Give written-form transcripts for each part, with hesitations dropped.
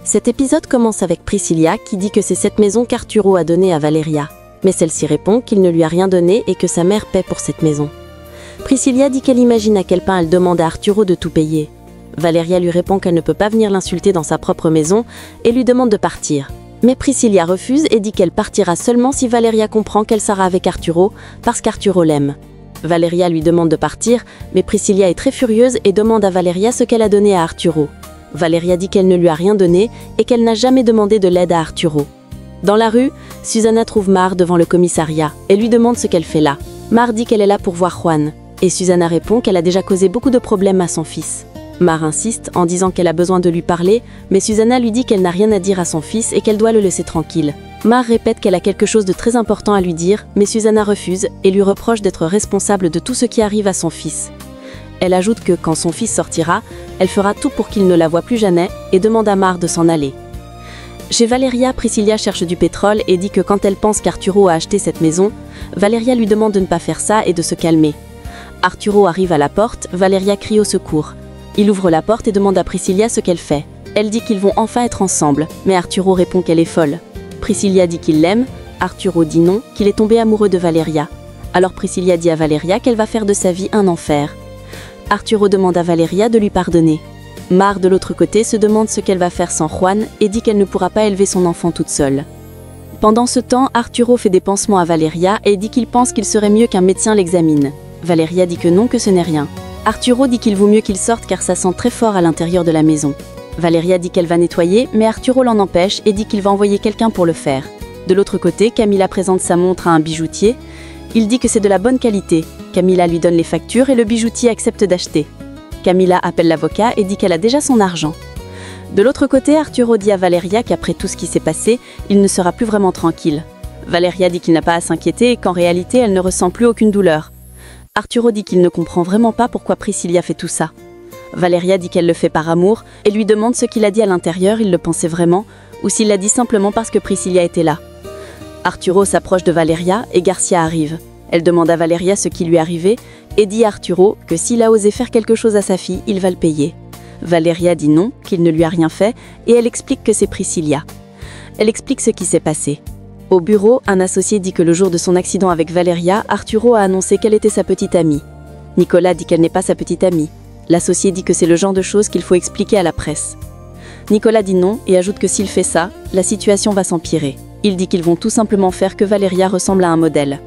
Cet épisode commence avec Priscilla qui dit que c'est cette maison qu'Arturo a donnée à Valeria. Mais celle-ci répond qu'il ne lui a rien donné et que sa mère paie pour cette maison. Priscilla dit qu'elle imagine à quel point elle demande à Arturo de tout payer. Valeria lui répond qu'elle ne peut pas venir l'insulter dans sa propre maison et lui demande de partir. Mais Priscilla refuse et dit qu'elle partira seulement si Valeria comprend qu'elle sera avec Arturo parce qu'Arturo l'aime. Valeria lui demande de partir, mais Priscilla est très furieuse et demande à Valeria ce qu'elle a donné à Arturo. Valeria dit qu'elle ne lui a rien donné et qu'elle n'a jamais demandé de l'aide à Arturo. Dans la rue, Susana trouve Mar devant le commissariat et lui demande ce qu'elle fait là. Mar dit qu'elle est là pour voir Juan, et Susana répond qu'elle a déjà causé beaucoup de problèmes à son fils. Mar insiste en disant qu'elle a besoin de lui parler, mais Susana lui dit qu'elle n'a rien à dire à son fils et qu'elle doit le laisser tranquille. Mar répète qu'elle a quelque chose de très important à lui dire, mais Susana refuse et lui reproche d'être responsable de tout ce qui arrive à son fils. Elle ajoute que quand son fils sortira, elle fera tout pour qu'il ne la voie plus jamais et demande à Mar de s'en aller. Chez Valeria, Priscilla cherche du pétrole et dit que quand elle pense qu'Arturo a acheté cette maison, Valeria lui demande de ne pas faire ça et de se calmer. Arturo arrive à la porte, Valeria crie au secours. Il ouvre la porte et demande à Priscilla ce qu'elle fait. Elle dit qu'ils vont enfin être ensemble, mais Arturo répond qu'elle est folle. Priscilla dit qu'il l'aime, Arturo dit non, qu'il est tombé amoureux de Valeria. Alors Priscilla dit à Valeria qu'elle va faire de sa vie un enfer. Arturo demande à Valeria de lui pardonner. Mar, de l'autre côté, se demande ce qu'elle va faire sans Juan et dit qu'elle ne pourra pas élever son enfant toute seule. Pendant ce temps, Arturo fait des pansements à Valeria et dit qu'il pense qu'il serait mieux qu'un médecin l'examine. Valeria dit que non, que ce n'est rien. Arturo dit qu'il vaut mieux qu'il sorte car ça sent très fort à l'intérieur de la maison. Valeria dit qu'elle va nettoyer, mais Arturo l'en empêche et dit qu'il va envoyer quelqu'un pour le faire. De l'autre côté, Camila présente sa montre à un bijoutier. Il dit que c'est de la bonne qualité. Camila lui donne les factures et le bijoutier accepte d'acheter. Camila appelle l'avocat et dit qu'elle a déjà son argent. De l'autre côté, Arturo dit à Valeria qu'après tout ce qui s'est passé, il ne sera plus vraiment tranquille. Valeria dit qu'il n'a pas à s'inquiéter et qu'en réalité, elle ne ressent plus aucune douleur. Arturo dit qu'il ne comprend vraiment pas pourquoi Priscilla fait tout ça. Valeria dit qu'elle le fait par amour et lui demande ce qu'il a dit à l'intérieur, il le pensait vraiment, ou s'il l'a dit simplement parce que Priscilla était là. Arturo s'approche de Valeria et Garcia arrive. Elle demande à Valeria ce qui lui arrivait et dit à Arturo que s'il a osé faire quelque chose à sa fille, il va le payer. Valeria dit non, qu'il ne lui a rien fait et elle explique que c'est Priscilla. Elle explique ce qui s'est passé. Au bureau, un associé dit que le jour de son accident avec Valeria, Arturo a annoncé qu'elle était sa petite amie. Nicolas dit qu'elle n'est pas sa petite amie. L'associé dit que c'est le genre de choses qu'il faut expliquer à la presse. Nicolas dit non et ajoute que s'il fait ça, la situation va s'empirer. Il dit qu'ils vont tout simplement faire que Valeria ressemble à un modèle.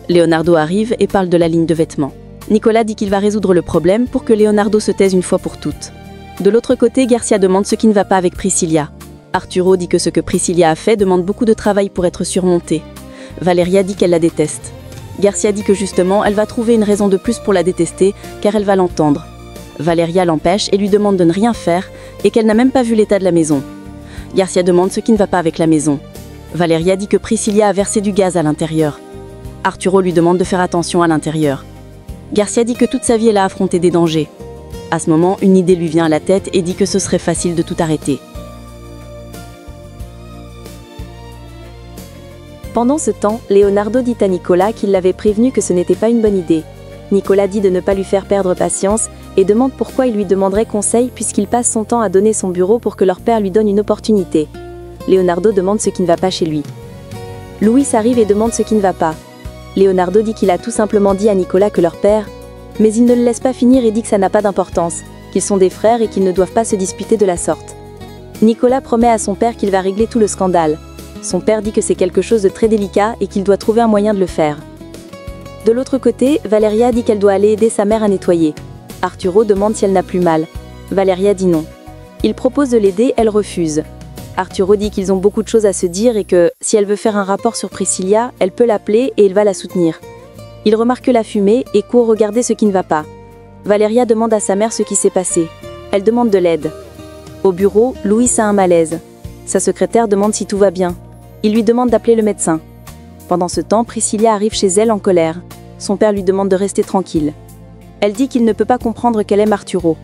Leonardo arrive et parle de la ligne de vêtements. Nicolas dit qu'il va résoudre le problème pour que Leonardo se taise une fois pour toutes. De l'autre côté, Garcia demande ce qui ne va pas avec Priscilla. Arturo dit que ce que Priscilla a fait demande beaucoup de travail pour être surmonté. Valeria dit qu'elle la déteste. Garcia dit que justement, elle va trouver une raison de plus pour la détester, car elle va l'entendre. Valeria l'empêche et lui demande de ne rien faire, et qu'elle n'a même pas vu l'état de la maison. Garcia demande ce qui ne va pas avec la maison. Valeria dit que Priscilla a versé du gaz à l'intérieur. Arturo lui demande de faire attention à l'intérieur. Garcia dit que toute sa vie elle a affronté des dangers. À ce moment, une idée lui vient à la tête et dit que ce serait facile de tout arrêter. Pendant ce temps, Leonardo dit à Nicolas qu'il l'avait prévenu que ce n'était pas une bonne idée. Nicolas dit de ne pas lui faire perdre patience et demande pourquoi il lui demanderait conseil puisqu'il passe son temps à donner son bureau pour que leur père lui donne une opportunité. Leonardo demande ce qui ne va pas chez lui. Luis arrive et demande ce qui ne va pas. Leonardo dit qu'il a tout simplement dit à Nicolas que leur père, mais il ne le laisse pas finir et dit que ça n'a pas d'importance, qu'ils sont des frères et qu'ils ne doivent pas se disputer de la sorte. Nicolas promet à son père qu'il va régler tout le scandale. Son père dit que c'est quelque chose de très délicat et qu'il doit trouver un moyen de le faire. De l'autre côté, Valeria dit qu'elle doit aller aider sa mère à nettoyer. Arturo demande si elle n'a plus mal. Valeria dit non. Il propose de l'aider, elle refuse. Arturo dit qu'ils ont beaucoup de choses à se dire et que, si elle veut faire un rapport sur Priscilla, elle peut l'appeler et il va la soutenir. Il remarque la fumée et court regarder ce qui ne va pas. Valeria demande à sa mère ce qui s'est passé. Elle demande de l'aide. Au bureau, Luis a un malaise. Sa secrétaire demande si tout va bien. Il lui demande d'appeler le médecin. Pendant ce temps, Priscilla arrive chez elle en colère. Son père lui demande de rester tranquille. Elle dit qu'il ne peut pas comprendre qu'elle aime Arturo.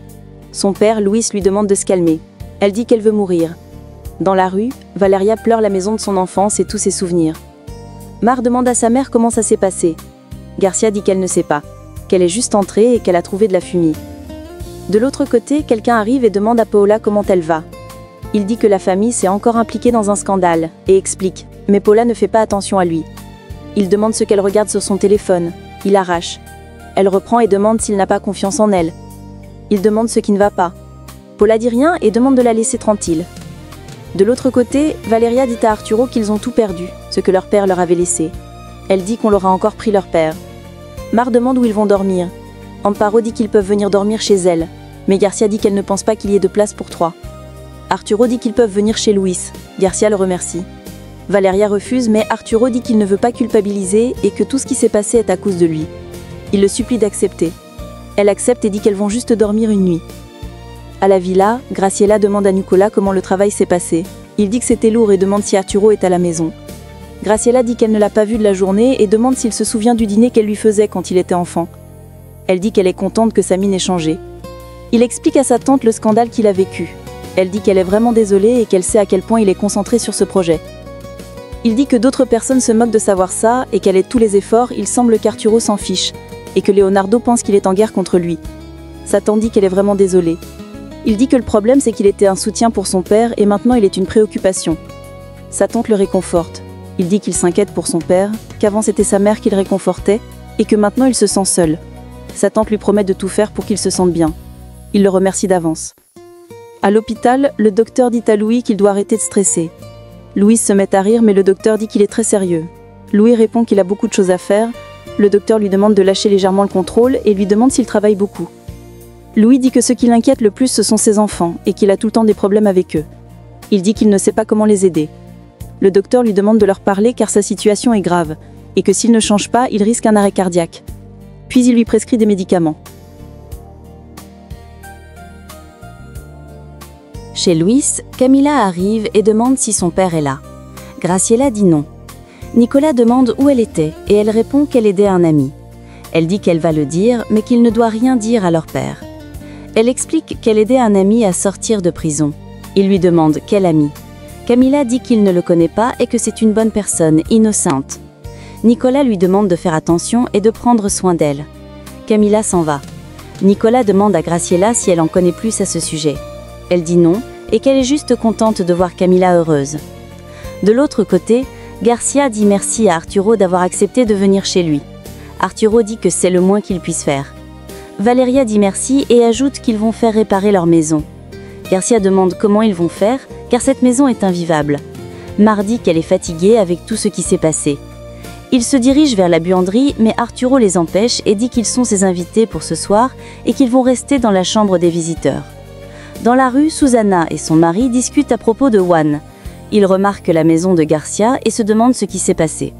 Son père, Luis, lui demande de se calmer. Elle dit qu'elle veut mourir. Dans la rue, Valeria pleure la maison de son enfance et tous ses souvenirs. Mar demande à sa mère comment ça s'est passé. Garcia dit qu'elle ne sait pas, qu'elle est juste entrée et qu'elle a trouvé de la fumée. De l'autre côté, quelqu'un arrive et demande à Paola comment elle va. Il dit que la famille s'est encore impliquée dans un scandale, et explique. Mais Paula ne fait pas attention à lui. Il demande ce qu'elle regarde sur son téléphone. Il arrache. Elle reprend et demande s'il n'a pas confiance en elle. Il demande ce qui ne va pas. Paula dit rien et demande de la laisser tranquille. De l'autre côté, Valeria dit à Arturo qu'ils ont tout perdu, ce que leur père leur avait laissé. Elle dit qu'on leur a encore pris leur père. Mar demande où ils vont dormir. Amparo dit qu'ils peuvent venir dormir chez elle, mais Garcia dit qu'elle ne pense pas qu'il y ait de place pour 3. Arturo dit qu'ils peuvent venir chez Luis. Garcia le remercie. Valeria refuse, mais Arturo dit qu'il ne veut pas culpabiliser et que tout ce qui s'est passé est à cause de lui. Il le supplie d'accepter. Elle accepte et dit qu'elles vont juste dormir une nuit. À la villa, Graciela demande à Nicolas comment le travail s'est passé. Il dit que c'était lourd et demande si Arturo est à la maison. Graciela dit qu'elle ne l'a pas vu de la journée et demande s'il se souvient du dîner qu'elle lui faisait quand il était enfant. Elle dit qu'elle est contente que sa mine ait changé. Il explique à sa tante le scandale qu'il a vécu. Elle dit qu'elle est vraiment désolée et qu'elle sait à quel point il est concentré sur ce projet. Il dit que d'autres personnes se moquent de savoir ça et qu'elle ait tous les efforts, il semble qu'Arturo s'en fiche et que Leonardo pense qu'il est en guerre contre lui. Sa tante dit qu'elle est vraiment désolée. Il dit que le problème c'est qu'il était un soutien pour son père et maintenant il est une préoccupation. Sa tante le réconforte. Il dit qu'il s'inquiète pour son père, qu'avant c'était sa mère qu'il réconfortait et que maintenant il se sent seul. Sa tante lui promet de tout faire pour qu'il se sente bien. Il le remercie d'avance. À l'hôpital, le docteur dit à Louis qu'il doit arrêter de stresser. Louis se met à rire mais le docteur dit qu'il est très sérieux. Louis répond qu'il a beaucoup de choses à faire. Le docteur lui demande de lâcher légèrement le contrôle et lui demande s'il travaille beaucoup. Louis dit que ce qui l'inquiète le plus ce sont ses enfants et qu'il a tout le temps des problèmes avec eux. Il dit qu'il ne sait pas comment les aider. Le docteur lui demande de leur parler car sa situation est grave et que s'il ne change pas, il risque un arrêt cardiaque. Puis il lui prescrit des médicaments. Chez Luis, Camila arrive et demande si son père est là. Graciela dit non. Nicolas demande où elle était et elle répond qu'elle aidait un ami. Elle dit qu'elle va le dire, mais qu'il ne doit rien dire à leur père. Elle explique qu'elle aidait un ami à sortir de prison. Il lui demande quel ami. Camila dit qu'il ne le connaît pas et que c'est une bonne personne, innocente. Nicolas lui demande de faire attention et de prendre soin d'elle. Camila s'en va. Nicolas demande à Graciela si elle en connaît plus à ce sujet. Elle dit non et qu'elle est juste contente de voir Camila heureuse. De l'autre côté, Garcia dit merci à Arturo d'avoir accepté de venir chez lui. Arturo dit que c'est le moins qu'il puisse faire. Valeria dit merci et ajoute qu'ils vont faire réparer leur maison. Garcia demande comment ils vont faire, car cette maison est invivable. Mar dit qu'elle est fatiguée avec tout ce qui s'est passé. Ils se dirigent vers la buanderie, mais Arturo les empêche et dit qu'ils sont ses invités pour ce soir et qu'ils vont rester dans la chambre des visiteurs. Dans la rue, Susana et son mari discutent à propos de Juan. Ils remarquent la maison de Garcia et se demandent ce qui s'est passé.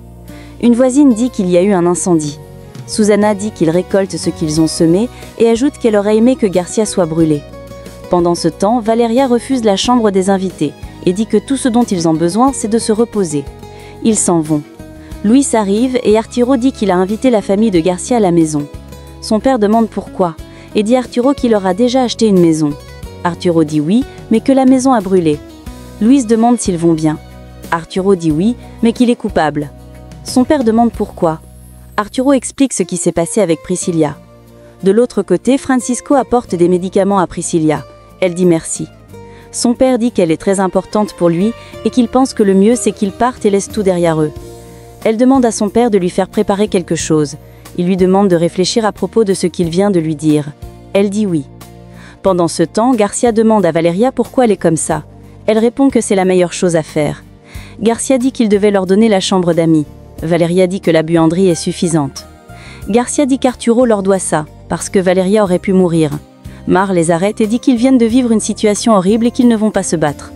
Une voisine dit qu'il y a eu un incendie. Susana dit qu'ils récoltent ce qu'ils ont semé et ajoute qu'elle aurait aimé que Garcia soit brûlé. Pendant ce temps, Valeria refuse la chambre des invités et dit que tout ce dont ils ont besoin, c'est de se reposer. Ils s'en vont. Luis arrive et Arturo dit qu'il a invité la famille de Garcia à la maison. Son père demande pourquoi et dit à Arturo qu'il leur a déjà acheté une maison. Arturo dit oui, mais que la maison a brûlé. Luis demande s'ils vont bien. Arturo dit oui, mais qu'il est coupable. Son père demande pourquoi. Arturo explique ce qui s'est passé avec Priscilla. De l'autre côté, Francisco apporte des médicaments à Priscilla. Elle dit merci. Son père dit qu'elle est très importante pour lui et qu'il pense que le mieux c'est qu'ils partent et laissent tout derrière eux. Elle demande à son père de lui faire préparer quelque chose. Il lui demande de réfléchir à propos de ce qu'il vient de lui dire. Elle dit oui. Pendant ce temps, Garcia demande à Valeria pourquoi elle est comme ça. Elle répond que c'est la meilleure chose à faire. Garcia dit qu'il devait leur donner la chambre d'amis. Valeria dit que la buanderie est suffisante. Garcia dit qu'Arturo leur doit ça, parce que Valeria aurait pu mourir. Mar les arrête et dit qu'ils viennent de vivre une situation horrible et qu'ils ne vont pas se battre.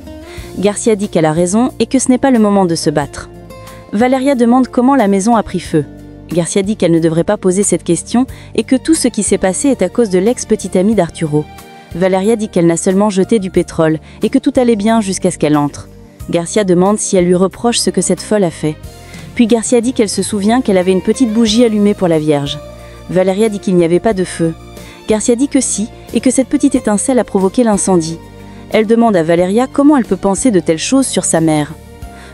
Garcia dit qu'elle a raison et que ce n'est pas le moment de se battre. Valeria demande comment la maison a pris feu. Garcia dit qu'elle ne devrait pas poser cette question et que tout ce qui s'est passé est à cause de l'ex-petite amie d'Arturo. Valeria dit qu'elle n'a seulement jeté du pétrole et que tout allait bien jusqu'à ce qu'elle entre. Garcia demande si elle lui reproche ce que cette folle a fait. Puis Garcia dit qu'elle se souvient qu'elle avait une petite bougie allumée pour la Vierge. Valeria dit qu'il n'y avait pas de feu. Garcia dit que si, et que cette petite étincelle a provoqué l'incendie. Elle demande à Valeria comment elle peut penser de telles choses sur sa mère.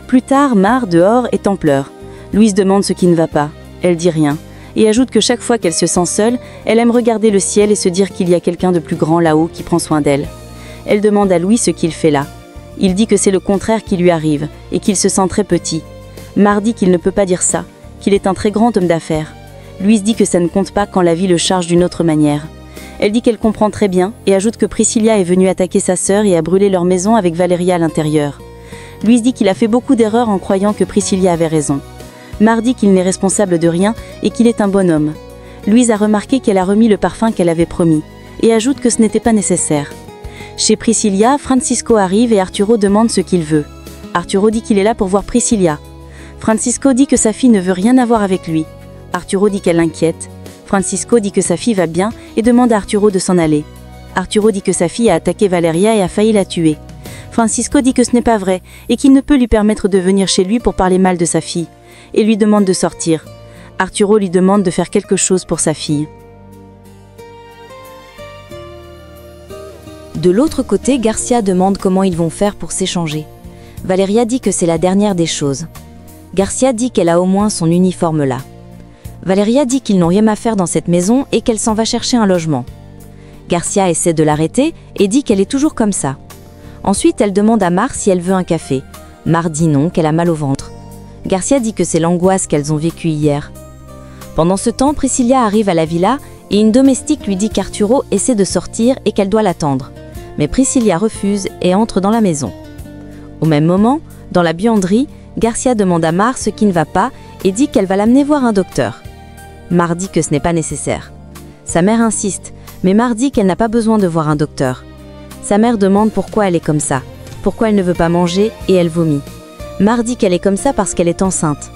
Plus tard, Mar, dehors, est en pleurs. Louise demande ce qui ne va pas. Elle dit rien, et ajoute que chaque fois qu'elle se sent seule, elle aime regarder le ciel et se dire qu'il y a quelqu'un de plus grand là-haut qui prend soin d'elle. Elle demande à Louis ce qu'il fait là. Il dit que c'est le contraire qui lui arrive et qu'il se sent très petit. Mar dit qu'il ne peut pas dire ça, qu'il est un très grand homme d'affaires. Louise dit que ça ne compte pas quand la vie le charge d'une autre manière. Elle dit qu'elle comprend très bien et ajoute que Priscilla est venue attaquer sa sœur et a brûlé leur maison avec Valéria à l'intérieur. Louise dit qu'il a fait beaucoup d'erreurs en croyant que Priscilla avait raison. Mar dit qu'il n'est responsable de rien et qu'il est un bon homme. Louise a remarqué qu'elle a remis le parfum qu'elle avait promis et ajoute que ce n'était pas nécessaire. Chez Priscilla, Francisco arrive et Arturo demande ce qu'il veut. Arturo dit qu'il est là pour voir Priscilla. Francisco dit que sa fille ne veut rien avoir avec lui. Arturo dit qu'elle l'inquiète. Francisco dit que sa fille va bien et demande à Arturo de s'en aller. Arturo dit que sa fille a attaqué Valeria et a failli la tuer. Francisco dit que ce n'est pas vrai et qu'il ne peut lui permettre de venir chez lui pour parler mal de sa fille et lui demande de sortir. Arturo lui demande de faire quelque chose pour sa fille. De l'autre côté, Garcia demande comment ils vont faire pour s'échanger. Valeria dit que c'est la dernière des choses. Garcia dit qu'elle a au moins son uniforme là. Valeria dit qu'ils n'ont rien à faire dans cette maison et qu'elle s'en va chercher un logement. Garcia essaie de l'arrêter et dit qu'elle est toujours comme ça. Ensuite, elle demande à Mar si elle veut un café. Mar dit non, qu'elle a mal au ventre. Garcia dit que c'est l'angoisse qu'elles ont vécue hier. Pendant ce temps, Priscilla arrive à la villa et une domestique lui dit qu'Arturo essaie de sortir et qu'elle doit l'attendre. Mais Priscilla refuse et entre dans la maison. Au même moment, dans la buanderie, Garcia demande à Mar ce qui ne va pas et dit qu'elle va l'amener voir un docteur. Mar dit que ce n'est pas nécessaire. Sa mère insiste, mais Mar dit qu'elle n'a pas besoin de voir un docteur. Sa mère demande pourquoi elle est comme ça, pourquoi elle ne veut pas manger et elle vomit. Mar dit qu'elle est comme ça parce qu'elle est enceinte.